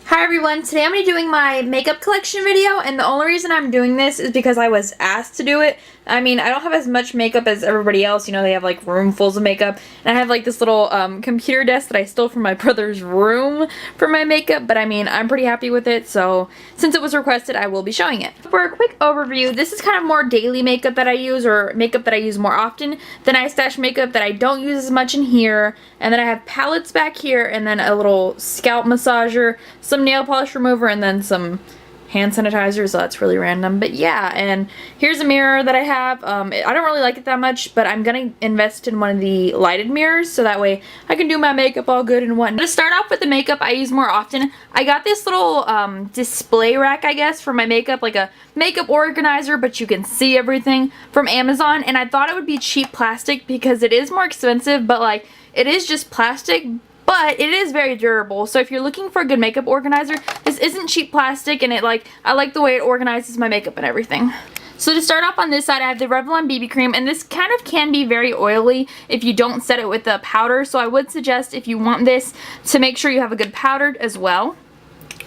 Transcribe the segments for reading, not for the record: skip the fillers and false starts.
Hi everyone, today I'm going to be doing my makeup collection video, and the only reason I'm doing this is because I was asked to do it. I mean, I don't have as much makeup as everybody else, you know, they have like roomfuls of makeup, and I have like this little computer desk that I stole from my brother's room for my makeup, but I mean, I'm pretty happy with it, so since it was requested, I will be showing it. For a quick overview, this is kind of more daily makeup that I use, or makeup that I use more often. Then I stash makeup that I don't use as much in here, and then I have palettes back here, and then a little scalp massager, some nail polish remover, and then some hand sanitizer, so that's really random. But yeah, and here's a mirror that I have. I don't really like it that much, but I'm gonna invest in one of the lighted mirrors so that way I can do my makeup all good and whatnot. To start off with the makeup I use more often, I got this little display rack, I guess, for my makeup, like a makeup organizer, but you can see everything, from Amazon, and I thought it would be cheap plastic because it is more expensive, but like it is just plastic, but it is very durable. So if you're looking for a good makeup organizer, this isn't cheap plastic, and I like the way it organizes my makeup and everything. So to start off on this side, I have the Revlon BB cream, and this kind of can be very oily if you don't set it with the powder, so I would suggest, if you want this, to make sure you have a good powdered as well.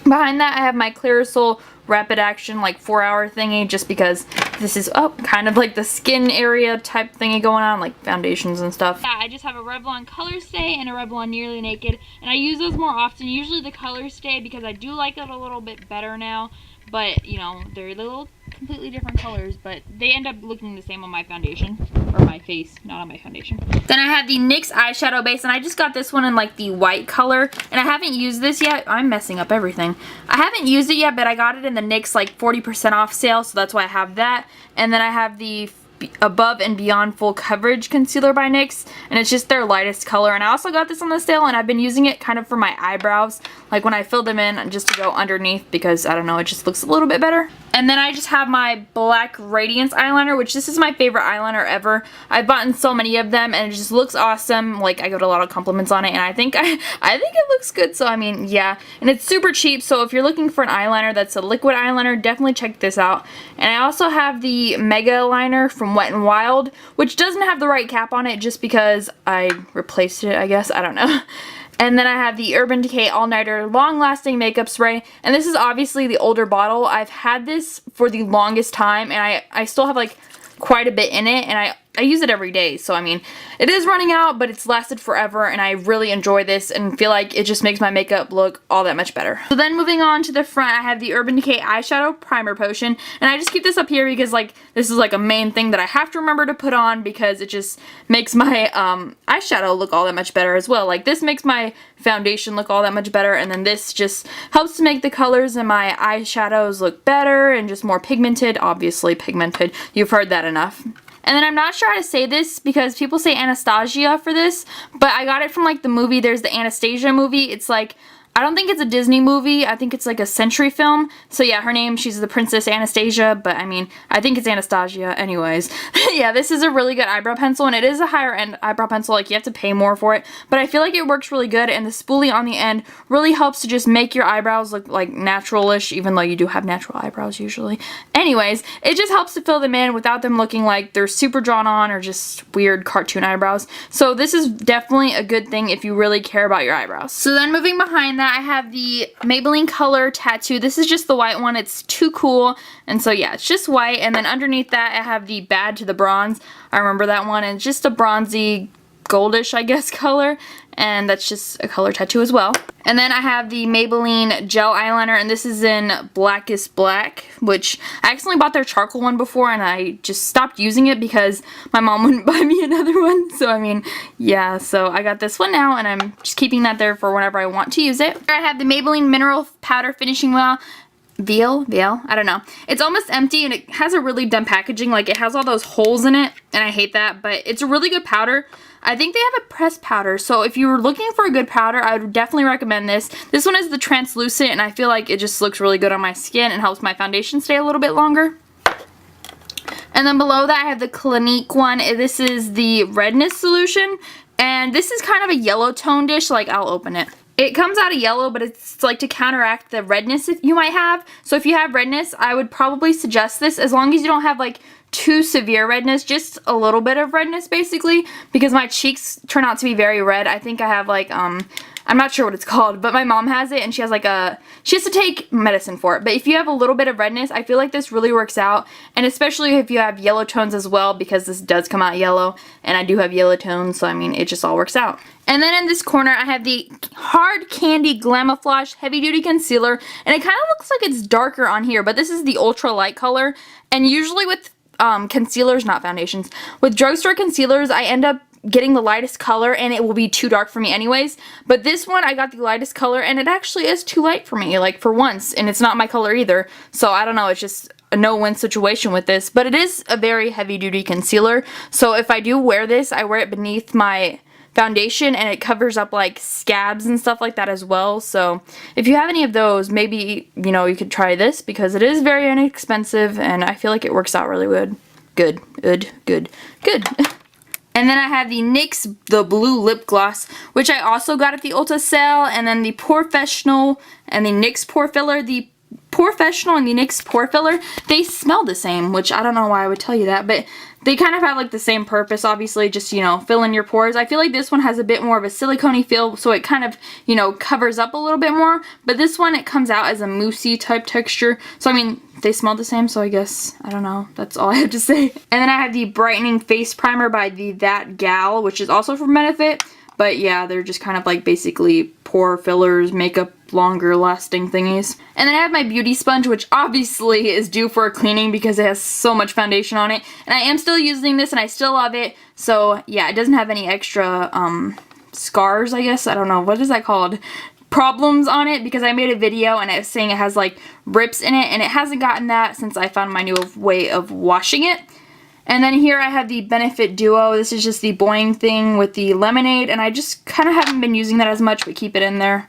Behind that, I have my Clearasil Rapid Action like 4-hour thingy, just because this is kind of like the skin area type thingy going on, like foundations and stuff. Yeah, I just have a Revlon Color Stay and a Revlon Nearly Naked, and I use those more often, usually the Color Stay, because I do like it a little bit better now, but you know, they're little completely different colors, but they end up looking the same on my foundation, or my face, not on my foundation. Then I have the NYX eyeshadow base, and I just got this one in like the white color, and I haven't used this yet. I'm messing up everything. I haven't used it yet, but I got it in the NYX like 40% off sale, so that's why I have that. And then I have the Above and Beyond Full Coverage Concealer by NYX, and it's just their lightest color, and I also got this on the sale, and I've been using it kind of for my eyebrows, like when I fill them in, just to go underneath, because I don't know, it just looks a little bit better. And then I just have my Black Radiance eyeliner, which this is my favorite eyeliner ever. I've bought so many of them, and it just looks awesome. Like, I got a lot of compliments on it, and I think it looks good, so I mean, yeah. And it's super cheap, so if you're looking for an eyeliner that's a liquid eyeliner, definitely check this out. And I also have the Mega liner from Wet n Wild, which doesn't have the right cap on it just because I replaced it, I guess. I don't know. And then I have the Urban Decay All Nighter Long Lasting Makeup Spray, and this is obviously the older bottle. I've had this for the longest time, and I still have like quite a bit in it, and I use it every day, so I mean, it is running out, but it's lasted forever, and I really enjoy this and feel like it just makes my makeup look all that much better. So then moving on to the front, I have the Urban Decay Eyeshadow Primer Potion, and I just keep this up here because like this is like a main thing that I have to remember to put on because it just makes my eyeshadow look all that much better as well. Like this makes my foundation look all that much better, and then this just helps to make the colors in my eyeshadows look better and just more pigmented. Obviously pigmented, you've heard that enough. And then I'm not sure how to say this because people say Anastasia for this, but I got it from like the movie. There's the Anastasia movie. It's like, I don't think it's a Disney movie. I think it's like a Century film. So yeah, her name, she's the Princess Anastasia, but I mean, I think it's Anastasia anyways. Yeah, this is a really good eyebrow pencil, and it is a higher end eyebrow pencil. Like, you have to pay more for it, but I feel like it works really good, and the spoolie on the end really helps to just make your eyebrows look like natural-ish, even though you do have natural eyebrows usually. Anyways, it just helps to fill them in without them looking like they're super drawn on or just weird cartoon eyebrows. So this is definitely a good thing if you really care about your eyebrows. So then moving behind that, I have the Maybelline Color Tattoo. This is just the white one. It's too cool. And so yeah, it's just white. And then underneath that, I have the Bad to the Bronze. I remember that one. And it's just a bronzy, goldish, I guess, color. And that's just a color tattoo as well. And then I have the Maybelline Gel Eyeliner, and this is in Blackest Black, which I accidentally bought their charcoal one before, and I just stopped using it because my mom wouldn't buy me another one. So I mean, yeah, so I got this one now, and I'm just keeping that there for whenever I want to use it. I have the Maybelline Mineral Powder Finishing Veil, I don't know. It's almost empty, and it has a really dumb packaging. Like, it has all those holes in it, and I hate that, but it's a really good powder. I think they have a pressed powder, so if you were looking for a good powder, I would definitely recommend this. This one is the translucent, and I feel like it just looks really good on my skin and helps my foundation stay a little bit longer. And then below that, I have the Clinique one. This is the redness solution, and this is kind of a yellow tone-ish. Like, I'll open it. It comes out of yellow, but it's like to counteract the redness you might have. So if you have redness, I would probably suggest this, as long as you don't have like too severe redness, just a little bit of redness basically, because my cheeks turn out to be very red. I think I have like I'm not sure what it's called, but my mom has it and she has like she has to take medicine for it. But if you have a little bit of redness, I feel like this really works out. And especially if you have yellow tones as well, because this does come out yellow and I do have yellow tones, so I mean, it just all works out. And then in this corner, I have the Hard Candy Glamouflage Heavy Duty Concealer, and it kind of looks like it's darker on here, but this is the ultra light color. And usually with concealers, not foundations, with drugstore concealers, I end up getting the lightest color and it will be too dark for me anyways. But this one, I got the lightest color and it actually is too light for me, like for once, and it's not my color either. So I don't know, it's just a no-win situation with this, but it is a very heavy-duty concealer. So if I do wear this, I wear it beneath my foundation and it covers up like scabs and stuff like that as well. So if you have any of those, maybe, you know, you could try this because it is very inexpensive and I feel like it works out really good. Good. And then I have the NYX the Blue Lip Gloss, which I also got at the Ulta sale, and then the Professional and the NYX Pore Filler. The Professional and the NYX Pore Filler, they smell the same, which I don't know why I would tell you that, but they kind of have like the same purpose, obviously, just, you know, fill in your pores. I feel like this one has a bit more of a silicone-y feel, so it kind of, you know, covers up a little bit more, but this one, it comes out as a moussey type texture. So, I mean, they smell the same, so I guess, I don't know, that's all I have to say. And then I have the Brightening Face Primer by the That Gal, which is also from Benefit. But yeah, they're just kind of like basically pore fillers, makeup longer lasting thingies. And then I have my beauty sponge, which obviously is due for a cleaning because it has so much foundation on it. And I am still using this and I still love it. So yeah, it doesn't have any extra scars, I guess. I don't know, what is that called? Problems on it, because I made a video and it was saying it has like rips in it, and it hasn't gotten that since I found my new way of washing it. And then here I have the Benefit Duo. This is just the Boing thing with the lemonade, and I just kind of haven't been using that as much, but keep it in there.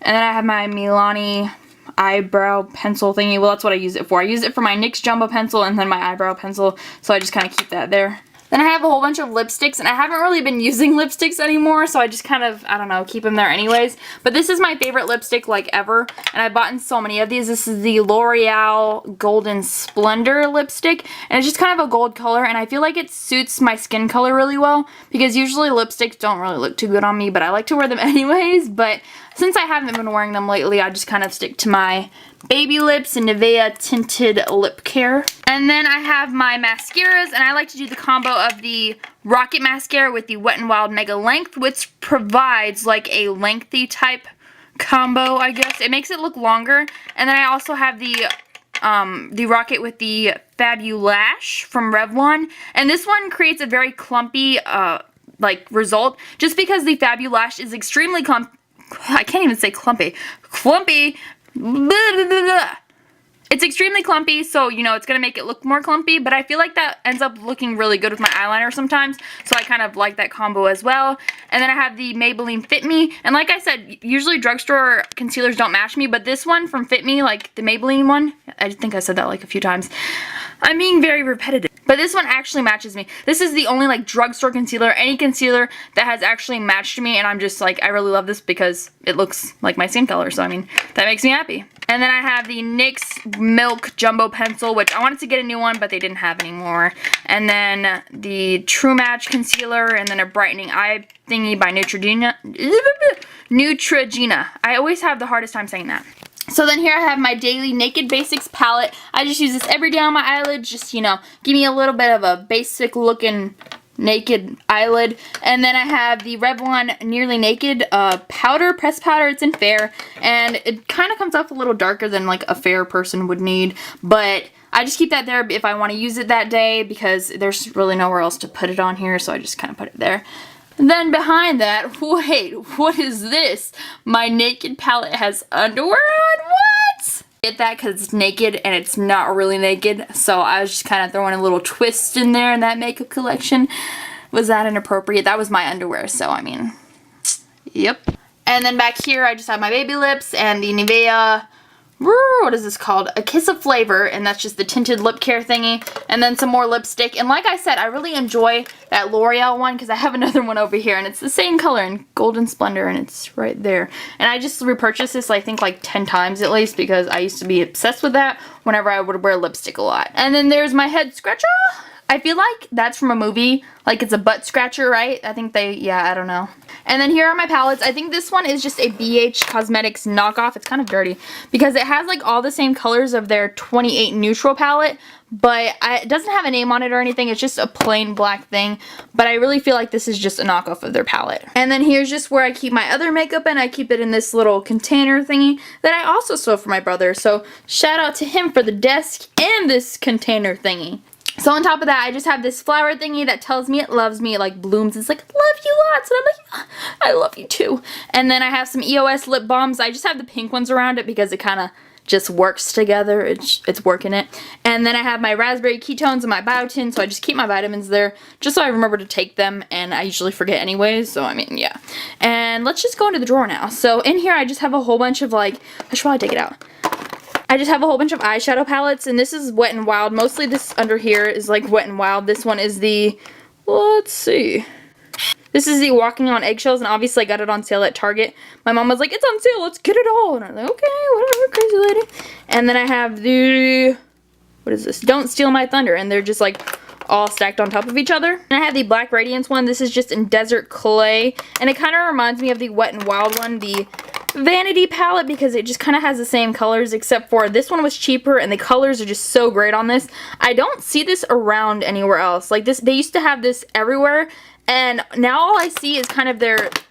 And then I have my Milani eyebrow pencil thingy. Well, that's what I use it for. I use it for my NYX Jumbo pencil and then my eyebrow pencil, so I just kind of keep that there. Then I have a whole bunch of lipsticks, and I haven't really been using lipsticks anymore, so I just kind of, I don't know, keep them there anyways. But this is my favorite lipstick, like, ever, and I've bought so many of these. This is the L'Oreal Golden Splendor lipstick, and it's just kind of a gold color, and I feel like it suits my skin color really well, because usually lipsticks don't really look too good on me, but I like to wear them anyways. But since I haven't been wearing them lately, I just kind of stick to my Baby Lips and Nivea Tinted Lip Care. And then I have my mascaras, and I like to do the combo of the Rocket Mascara with the Wet n Wild Mega Length, which provides like a lengthy type combo, I guess. It makes it look longer. And then I also have the Rocket with the Fabulash from Revlon. And this one creates a very clumpy, like, result, just because the Fabulash is extremely I can't even say clumpy. Clumpy. Blah, blah, blah, blah. It's extremely clumpy, so, you know, it's going to make it look more clumpy, but I feel like that ends up looking really good with my eyeliner sometimes, so I kind of like that combo as well. And then I have the Maybelline Fit Me, and like I said, usually drugstore concealers don't match me, but this one from Fit Me, like the Maybelline one, I think I said that like a few times. I'm being very repetitive. But this one actually matches me. This is the only like drugstore concealer, any concealer that has actually matched me, and I'm just like, I really love this because it looks like my skin color, so I mean, that makes me happy. And then I have the NYX Milk Jumbo Pencil, which I wanted to get a new one, but they didn't have anymore. And then the True Match Concealer, and then a brightening eye thingy by Neutrogena. I always have the hardest time saying that. So then here I have my daily Naked Basics palette. I just use this every day on my eyelids, just, you know, give me a little bit of a basic looking naked eyelid. And then I have the Revlon Nearly Naked powder, pressed powder. It's in Fair, and it kind of comes off a little darker than like a fair person would need, but I just keep that there if I want to use it that day because there's really nowhere else to put it on here, so I just kind of put it there. And then behind that, wait, what is this? My Naked palette has underwear on? What? Get that because it's naked and it's not really naked, so I was just kind of throwing a little twist in there in that makeup collection. Was that inappropriate? That was my underwear, so I mean, yep. And then back here I just have my Baby Lips and the Nivea, what is this called? A Kiss of Flavor, and that's just the tinted lip care thingy, and then some more lipstick. And like I said, I really enjoy that L'Oreal one because I have another one over here, and it's the same color in Golden Splendor, and it's right there. And I just repurchased this, I think, like 10 times at least because I used to be obsessed with that whenever I would wear lipstick a lot. And then there's my head scratcher. I feel like that's from a movie, like it's a butt scratcher, right? I think yeah, I don't know. And then here are my palettes. I think this one is just a BH Cosmetics knockoff. It's kind of dirty because it has like all the same colors of their 28 neutral palette, but it doesn't have a name on it or anything. It's just a plain black thing, but I really feel like this is just a knockoff of their palette. And then here's just where I keep my other makeup, and I keep it in this little container thingy that I also stole from my brother. So shout out to him for the desk and this container thingy. So on top of that, I just have this flower thingy that tells me it loves me. It like blooms. It's like, love you lots. And I'm like, I love you too. And then I have some EOS lip balms. I just have the pink ones around it because it kind of just works together. It's working it. And then I have my raspberry ketones and my biotin. So I just keep my vitamins there just so I remember to take them. And I usually forget anyways. So I mean, yeah. And let's just go into the drawer now. So in here, I just have a whole bunch of like, I should probably take it out. I just have a whole bunch of eyeshadow palettes, and this is Wet n Wild. Mostly this under here is like Wet n Wild. This one is the, let's see. This is the Walking on Eggshells, and obviously I got it on sale at Target. My mom was like, it's on sale, let's get it all. And I was like, okay, whatever, crazy lady. And then I have the, what is this? Don't Steal My Thunder, and they're just like all stacked on top of each other. And I have the Black Radiance one. This is just in Desert Clay, and it kind of reminds me of the Wet n Wild one, the Vanity palette, because it just kind of has the same colors, except for this one was cheaper and the colors are just so great on this. I don't see this around anywhere else. Like this, they used to have this everywhere, and now all I see is kind of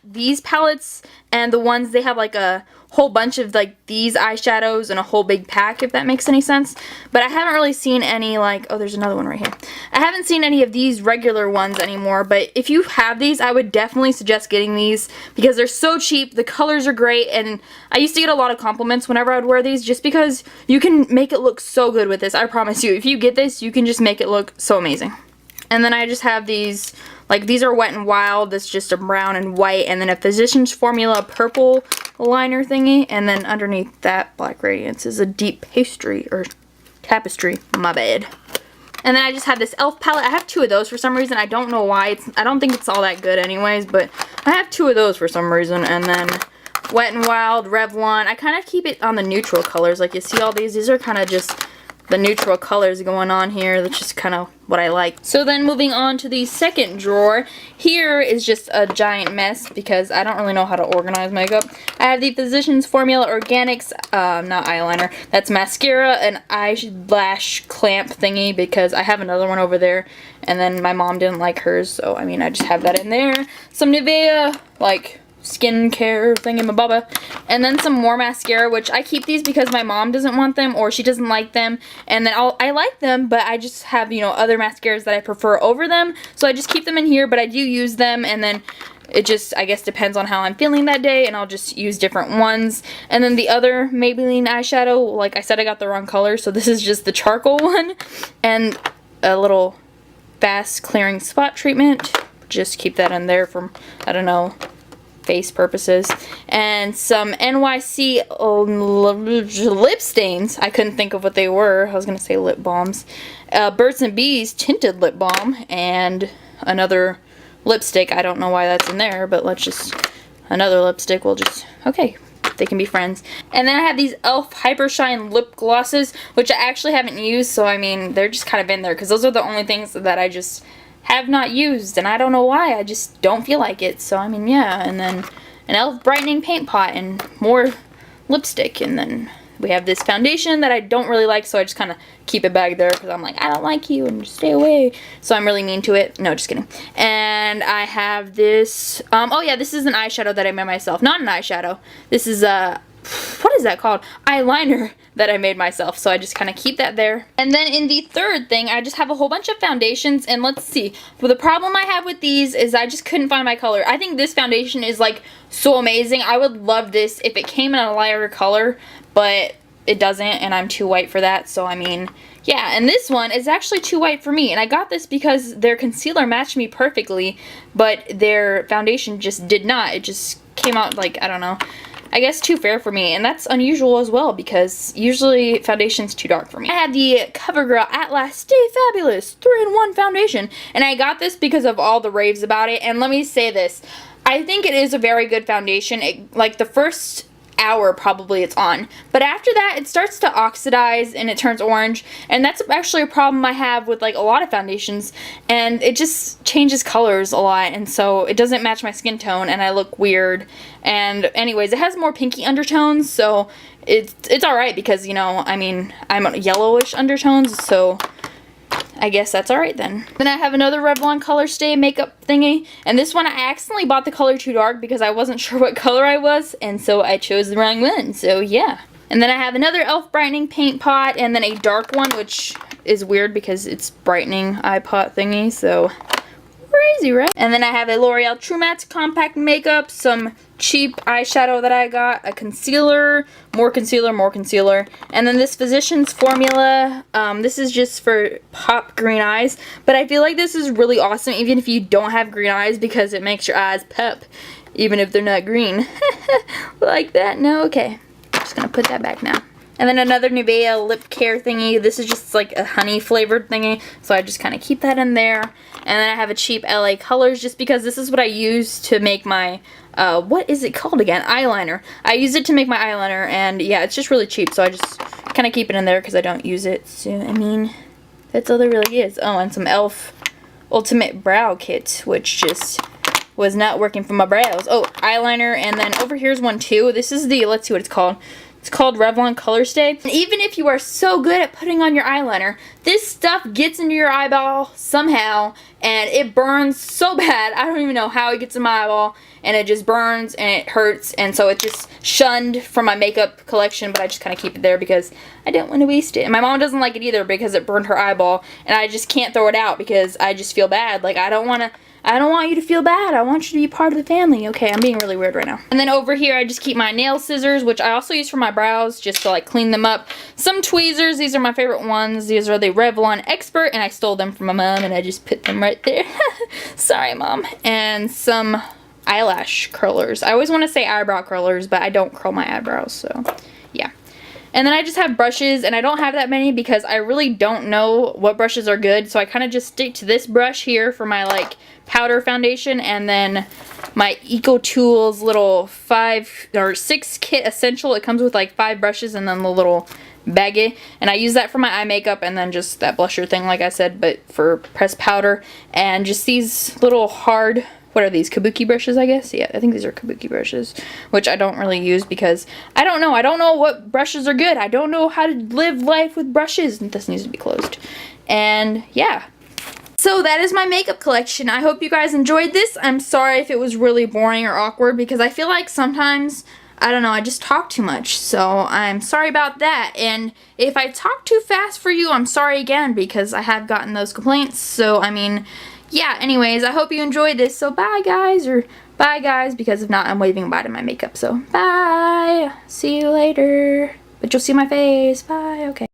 these palettes and the ones they have like a whole bunch of like these eyeshadows and a whole big pack, if that makes any sense. But I haven't really seen any like, oh, there's another one right here. I haven't seen any of these regular ones anymore, but if you have these, I would definitely suggest getting these because they're so cheap, the colors are great, and I used to get a lot of compliments whenever I would wear these just because you can make it look so good with this. I promise you, if you get this, you can just make it look so amazing. And then I just have these, like these are Wet n Wild, that's just a brown and white, and then a Physicians Formula purple liner thingy, and then underneath that Black Radiance is a deep pastry, or tapestry, my bad. And then I just have this e.l.f. palette. I have two of those for some reason. I don't know why. I don't think it's all that good anyways, but I have two of those for some reason. And then Wet n Wild, Revlon. I kind of keep it on the neutral colors. Like you see all these are kind of just the neutral colors going on here. That's just kind of what I like. So then moving on to the second drawer, here is just a giant mess because I don't really know how to organize makeup. I have the Physicians Formula Organics, not eyeliner, that's mascara, and eyelash clamp thingy because I have another one over there, and then my mom didn't like hers, so I mean I just have that in there. Some Nivea, like skincare thingamabobba, and then some more mascara, which I keep these because my mom doesn't want them or she doesn't like them, and then I like them, but I just have, you know, other mascaras that I prefer over them, so I just keep them in here, but I do use them, and then it just, I guess, depends on how I'm feeling that day, and I'll just use different ones. And then the other Maybelline eyeshadow, like I said, I got the wrong color, so this is just the charcoal one, and a little fast clearing spot treatment. Just keep that in there for, I don't know, face purposes. And some NYC lip stains. I couldn't think of what they were. I was going to say lip balms. Birds and Bees tinted lip balm, and another lipstick. I don't know why that's in there, but let's just, another lipstick. We'll just, okay, they can be friends. And then I have these e.l.f. Hyper Shine lip glosses, which I actually haven't used, so I mean, they're just kind of in there, because those are the only things that I just have not used, and I don't know why, I just don't feel like it, so I mean, yeah. And then an e.l.f. brightening paint pot and more lipstick, and then we have this foundation that I don't really like, so I just kind of keep it back there because I'm like, I don't like you and just stay away, so I'm really mean to it. No, just kidding. And I have this, oh yeah, this is an eyeshadow that I made myself. Not an eyeshadow, this is a, what is that called? Eyeliner that I made myself, so I just kind of keep that there. And then in the third thing, I just have a whole bunch of foundations, and let's see. Well, the problem I have with these is I just couldn't find my color. I think this foundation is like so amazing. I would love this if it came in a lighter color, but it doesn't, and I'm too white for that, so I mean, yeah. And this one is actually too white for me, and I got this because their concealer matched me perfectly, but their foundation just did not. It just came out like, I don't know, I guess too fair for me, and that's unusual as well because usually foundation's too dark for me. I have the CoverGirl At Last Stay Fabulous 3-in-1 foundation, and I got this because of all the raves about it. And let me say this, I think it is a very good foundation. Like the first hour probably it's on. But after that, it starts to oxidize and it turns orange, and that's actually a problem I have with like a lot of foundations, and it just changes colors a lot, and so it doesn't match my skin tone and I look weird. And anyways, it has more pinky undertones, so it's alright because, you know, I mean, I'm yellowish undertones, so I guess that's alright then. Then I have another Revlon Color Stay makeup thingy, and this one I accidentally bought the color too dark because I wasn't sure what color I was, and so I chose the wrong one, so yeah. And then I have another e.l.f. brightening paint pot, and then a dark one, which is weird because it's brightening eye pot thingy, so crazy, right? And then I have a L'Oreal True Matte compact makeup, some cheap eyeshadow that I got, a concealer, more concealer, and then this Physicians Formula. This is just for pop green eyes, but I feel like this is really awesome even if you don't have green eyes because it makes your eyes pop, even if they're not green. Like that? No? Okay. I'm just gonna put that back now. And then another Nivea lip care thingy. This is just like a honey flavored thingy, so I just kind of keep that in there. And then I have a cheap LA Colors just because this is what I use to make my, what is it called again? Eyeliner. I use it to make my eyeliner, and yeah, it's just really cheap, so I just kind of keep it in there because I don't use it. So, I mean, that's all there really is. Oh, and some e.l.f. Ultimate Brow Kit, which just was not working for my brows. Oh, eyeliner, and then over here's one too. This is the, let's see what it's called. It's called Revlon Color Stay. And even if you are so good at putting on your eyeliner, this stuff gets into your eyeball somehow, and it burns so bad. I don't even know how it gets in my eyeball, and it just burns, and it hurts, and so it's just shunned from my makeup collection, but I just kind of keep it there because I don't want to waste it. And my mom doesn't like it either because it burned her eyeball, and I just can't throw it out because I just feel bad. Like, I don't want you to feel bad. I want you to be part of the family. Okay, I'm being really weird right now. And then over here, I just keep my nail scissors, which I also use for my brows, just to like clean them up. Some tweezers. These are my favorite ones. These are the Revlon Expert, and I stole them from my mom, and I just put them right there. Sorry, Mom. And some eyelash curlers. I always want to say eyebrow curlers, but I don't curl my eyebrows, so yeah. And then I just have brushes, and I don't have that many because I really don't know what brushes are good, so I kind of just stick to this brush here for my like powder foundation, and then my EcoTools little 5 or 6 kit essential. It comes with like 5 brushes and then the little baggie, and I use that for my eye makeup, and then just that blusher thing like I said, but for pressed powder, and just these little hard, what are these, kabuki brushes, I guess? Yeah, I think these are kabuki brushes, which I don't really use because I don't know what brushes are good. I don't know how to live life with brushes. This needs to be closed. And yeah. So that is my makeup collection. I hope you guys enjoyed this. I'm sorry if it was really boring or awkward because I feel like sometimes, I don't know, I just talk too much. So I'm sorry about that. And if I talk too fast for you, I'm sorry again because I have gotten those complaints. So, I mean, yeah, anyways, I hope you enjoyed this. So bye, guys, or bye, guys, because if not, I'm waving bye to my makeup. So bye. See you later. But you'll see my face. Bye. Okay.